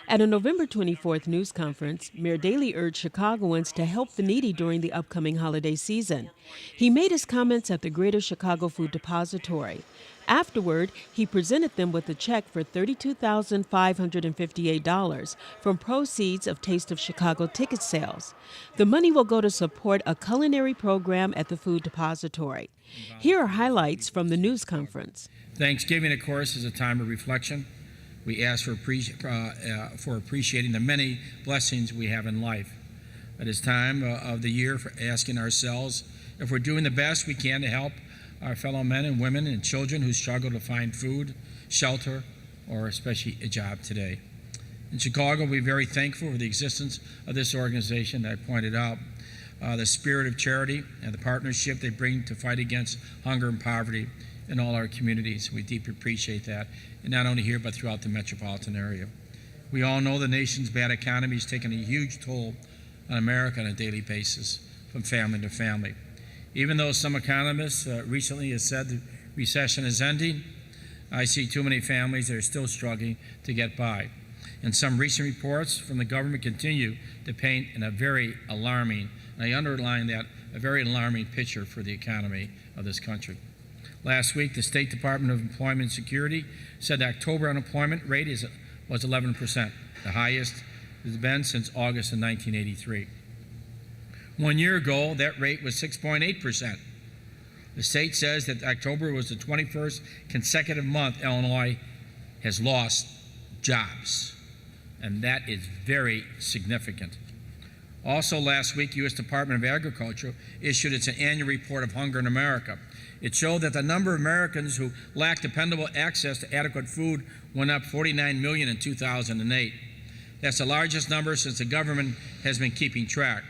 At a November 24th news conference, Mayor Daley urged Chicagoans to help the needy during the upcoming holiday season. He made his comments at the Greater Chicago Food Depository. Afterward, he presented them with a check for $32,558 from proceeds of Taste of Chicago ticket sales. The money will go to support a culinary program at the Food Depository. Here are highlights from the news conference. Thanksgiving, of course, is a time of reflection. We ask for appreciating the many blessings we have in life. It is time of the year for asking ourselves if we're doing the best we can to help our fellow men and women and children who struggle to find food, shelter, or especially a job today. In Chicago, we're very thankful for the existence of this organization that I pointed out, the spirit of charity and the partnership they bring to fight against hunger and poverty in all our communities. We deeply appreciate that, and not only here, but throughout the metropolitan area. We all know the nation's bad economy is taking a huge toll on America on a daily basis, from family to family. Even though some economists recently have said the recession is ending, I see too many families that are still struggling to get by. And some recent reports from the government continue to paint in a very alarming, and I underline that, a very alarming picture for the economy of this country. Last week, the State Department of Employment and Security said the October unemployment rate was 11%, the highest it has been since August of 1983. 1 year ago, that rate was 6.8%. The state says that October was the 21st consecutive month Illinois has lost jobs, and that is very significant. Also last week, U.S. Department of Agriculture issued its annual report of hunger in America. It showed that the number of Americans who lack dependable access to adequate food went up 49 million in 2008. That's the largest number since the government has been keeping track.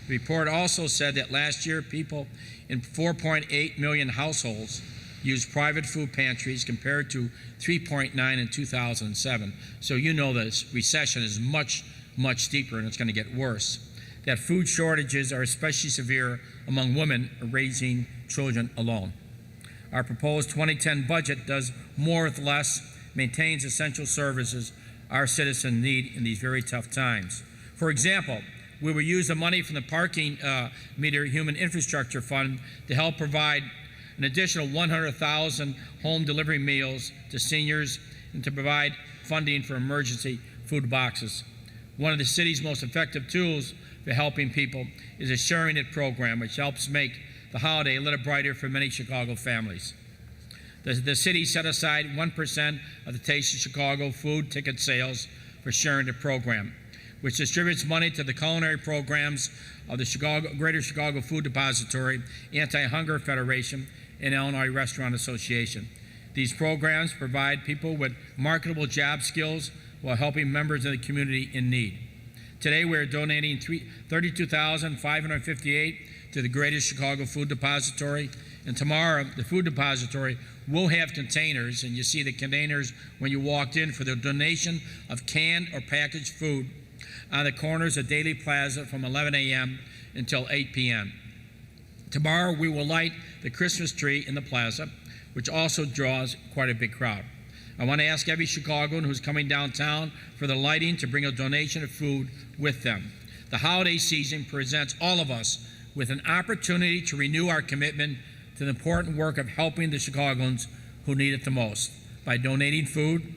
The report also said that last year, people in 4.8 million households used private food pantries compared to 3.9 in 2007. So you know this recession is much, much deeper, and it's going to get worse. That food shortages are especially severe among women raising children alone. Our proposed 2010 budget does more with less, maintains essential services our citizens need in these very tough times. For example, we will use the money from the parking meter human infrastructure fund to help provide an additional 100,000 home delivery meals to seniors and to provide funding for emergency food boxes. One of the city's most effective tools for helping people is a Sharing It program, which helps make the holiday a little brighter for many Chicago families. The city set aside 1% of the Taste of Chicago food ticket sales for Sharing It program, which distributes money to the culinary programs of the Greater Chicago Food Depository, Anti-Hunger Federation, and Illinois Restaurant Association. These programs provide people with marketable job skills while helping members of the community in need. Today, we're donating $32,558 to the Greater Chicago Food Depository, and tomorrow the Food Depository will have containers, and you see the containers when you walked in, for the donation of canned or packaged food on the corners of Daley Plaza from 11 a.m. until 8 p.m. Tomorrow, we will light the Christmas tree in the plaza, which also draws quite a big crowd. I want to ask every Chicagoan who's coming downtown for the lighting to bring a donation of food with them. The holiday season presents all of us with an opportunity to renew our commitment to the important work of helping the Chicagoans who need it the most, by donating food,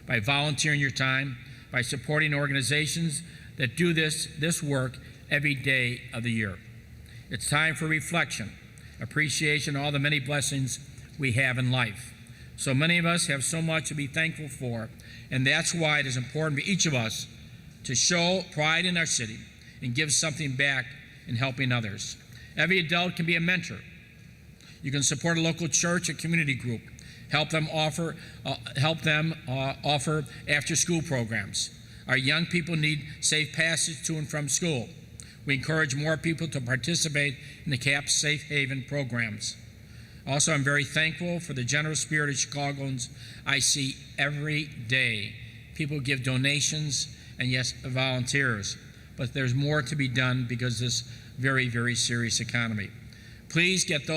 by volunteering your time, by supporting organizations that do this work every day of the year. It's time for reflection, appreciation of all the many blessings we have in life. So many of us have so much to be thankful for, and that's why it is important for each of us to show pride in our city and give something back in helping others. Every adult can be a mentor. You can support a local church or community group, help them offer after-school programs. Our young people need safe passage to and from school. We encourage more people to participate in the CAPS Safe Haven programs. Also, I'm very thankful for the generous spirit of Chicagoans I see every day. People give donations and, yes, volunteers. But there's more to be done because of this very, very serious economy. Please get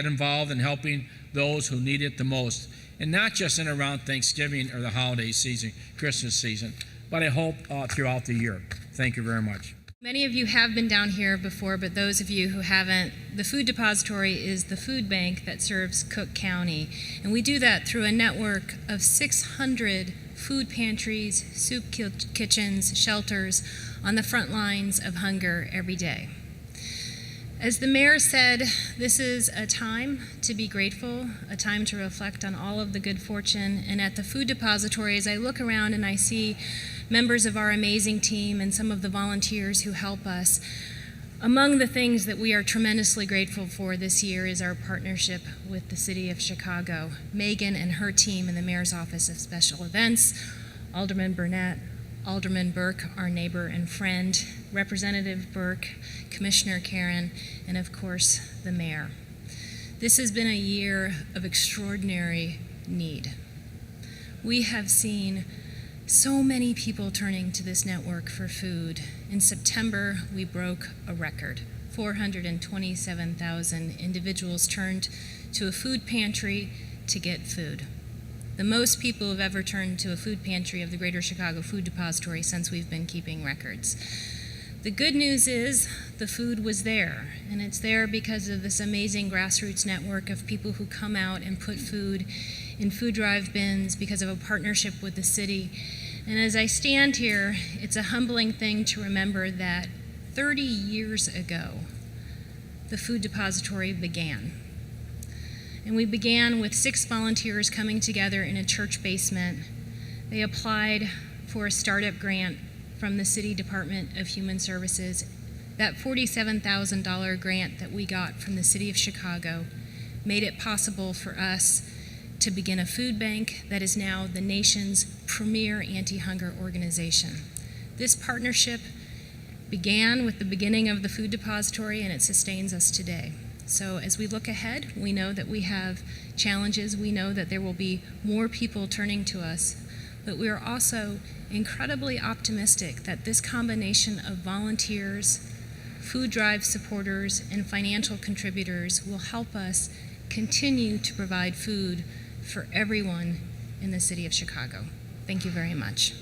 involved in helping those who need it the most, and not just in around Thanksgiving or the holiday season, Christmas season, but I hope throughout the year. Thank you very much. Many of you have been down here before, but those of you who haven't, the Food Depository is the food bank that serves Cook County. And we do that through a network of 600 food pantries, soup kitchens, shelters on the front lines of hunger every day. As the mayor said, this is a time to be grateful, a time to reflect on all of the good fortune. And at the Food Depository, as I look around and I see members of our amazing team and some of the volunteers who help us, among the things that we are tremendously grateful for this year is our partnership with the City of Chicago. Megan and her team in the Mayor's Office of Special Events, Alderman Burnett, Alderman Burke, our neighbor and friend, Representative Burke, Commissioner Karen, and of course, the Mayor. This has been a year of extraordinary need. We have seen so many people turning to this network for food. In September, we broke a record. 427,000 individuals turned to a food pantry to get food. The most people have ever turned to a food pantry of the Greater Chicago Food Depository since we've been keeping records. The good news is the food was there, and it's there because of this amazing grassroots network of people who come out and put food in food drive bins because of a partnership with the city. And as I stand here, it's a humbling thing to remember that 30 years ago, the Food Depository began. And we began with 6 volunteers coming together in a church basement. They applied for a startup grant from the City Department of Human Services. That $47,000 grant that we got from the City of Chicago made it possible for us to begin a food bank that is now the nation's premier anti-hunger organization. This partnership began with the beginning of the Food Depository, and it sustains us today. So as we look ahead, we know that we have challenges. We know that there will be more people turning to us, but we are also incredibly optimistic that this combination of volunteers, food drive supporters, and financial contributors will help us continue to provide food for everyone in the city of Chicago. Thank you very much.